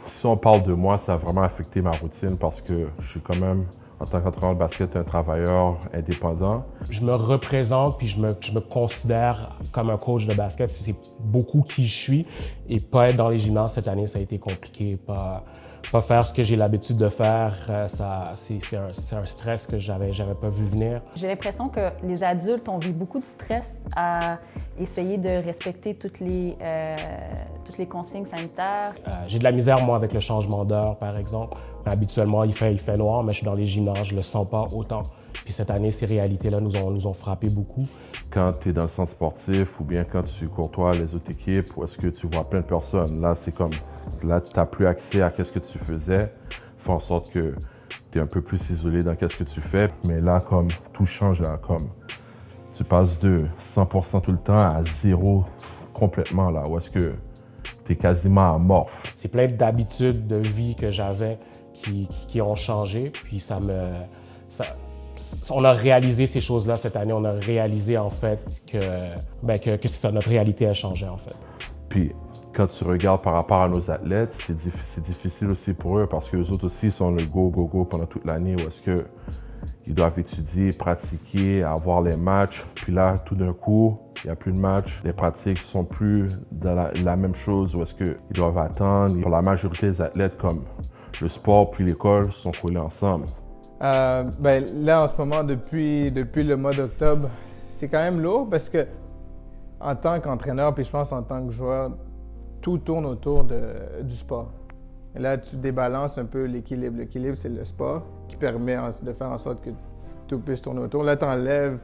Si on parle de moi, ça a vraiment affecté ma routine parce que je suis quand même, en tant qu'entraîneur de basket, un travailleur indépendant. Je me représente puis je me considère comme un coach de basket. C'est beaucoup qui je suis et pas être dans les gymnases cette année, ça a été compliqué. Pas faire ce que j'ai l'habitude de faire, c'est un stress que j'avais pas vu venir. J'ai l'impression que les adultes ont vu beaucoup de stress à essayer de respecter toutes les consignes sanitaires. J'ai de la misère, moi, avec le changement d'heure, par exemple. Habituellement, il fait noir, mais je suis dans les gymnases, je le sens pas autant. Puis cette année, ces réalités-là nous ont frappé beaucoup. Quand tu es dans le centre sportif ou bien quand tu côtoies les autres équipes, ou est-ce que tu vois plein de personnes, là, c'est comme, là, tu n'as plus accès à ce que tu faisais, fait en sorte que tu es un peu plus isolé dans ce que tu fais. Mais là, comme, tout change, là, comme, tu passes de 100% tout le temps à 0 complètement, là, où est-ce que tu es quasiment amorphe. C'est plein d'habitudes de vie que j'avais qui ont changé, puis on a réalisé ces choses-là cette année. On a réalisé, en fait, que c'est ça, notre réalité a changé, en fait. Puis, quand tu regardes par rapport à nos athlètes, c'est difficile aussi pour eux parce qu'eux autres aussi sont le go, go, go pendant toute l'année où est-ce qu'ils doivent étudier, pratiquer, avoir les matchs. Puis là, tout d'un coup, il n'y a plus de matchs. Les pratiques ne sont plus dans la même chose où est-ce qu'ils doivent attendre. Pour la majorité des athlètes, comme le sport puis l'école sont collés ensemble. Là, en ce moment, depuis le mois d'octobre, c'est quand même lourd parce que en tant qu'entraîneur, puis je pense en tant que joueur, tout tourne autour du sport. Et là, tu débalances un peu l'équilibre. L'équilibre, c'est le sport qui permet de faire en sorte que tout puisse tourner autour. Là, tu enlèves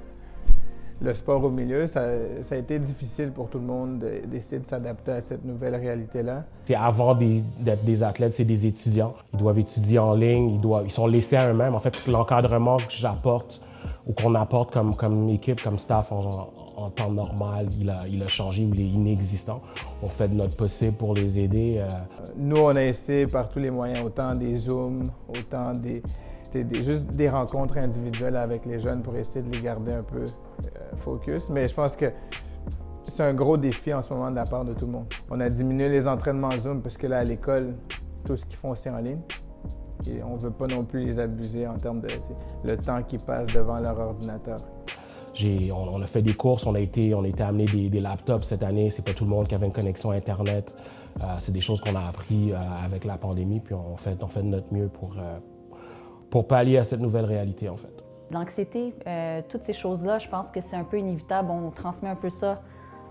le sport au milieu. Ça a été difficile pour tout le monde d'essayer de s'adapter à cette nouvelle réalité-là. Avant d'être des athlètes, c'est des étudiants. Ils doivent étudier en ligne, ils sont laissés à eux-mêmes. En fait, l'encadrement que j'apporte ou qu'on apporte comme équipe, comme staff en temps normal, il a changé ou il est inexistant. On fait de notre possible pour les aider. Nous, on a essayé par tous les moyens, autant des Zooms, autant juste des rencontres individuelles avec les jeunes pour essayer de les garder un peu focus. Mais je pense que c'est un gros défi en ce moment de la part de tout le monde. On a diminué les entraînements Zoom parce que là, à l'école, tout ce qu'ils font, c'est en ligne. Et on ne veut pas non plus les abuser en termes de le temps qu'ils passent devant leur ordinateur. On a fait des courses, on a été amener des laptops cette année. C'est pas tout le monde qui avait une connexion Internet. C'est des choses qu'on a appris avec la pandémie, puis on fait de notre mieux pour pallier à cette nouvelle réalité, en fait. L'anxiété, toutes ces choses-là, je pense que c'est un peu inévitable. On transmet un peu ça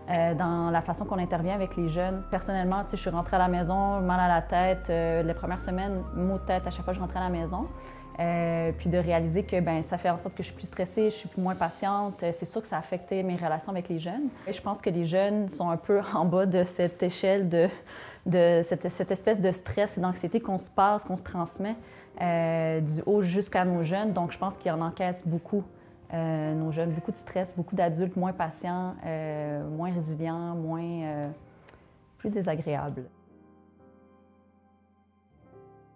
dans la façon qu'on intervient avec les jeunes. Personnellement, je suis rentrée à la maison, mal à la tête. Les premières semaines, maux de tête à chaque fois que je rentrais à la maison. Puis de réaliser que ça fait en sorte que je suis plus stressée, je suis moins patiente. C'est sûr que ça a affecté mes relations avec les jeunes. Et je pense que les jeunes sont un peu en bas de cette échelle de cette espèce de stress et d'anxiété qu'on se passe, qu'on se transmet du haut jusqu'à nos jeunes. Donc je pense qu'ils en encaissent beaucoup. Nos jeunes, beaucoup de stress, beaucoup d'adultes moins patients, moins résilients, plus désagréables.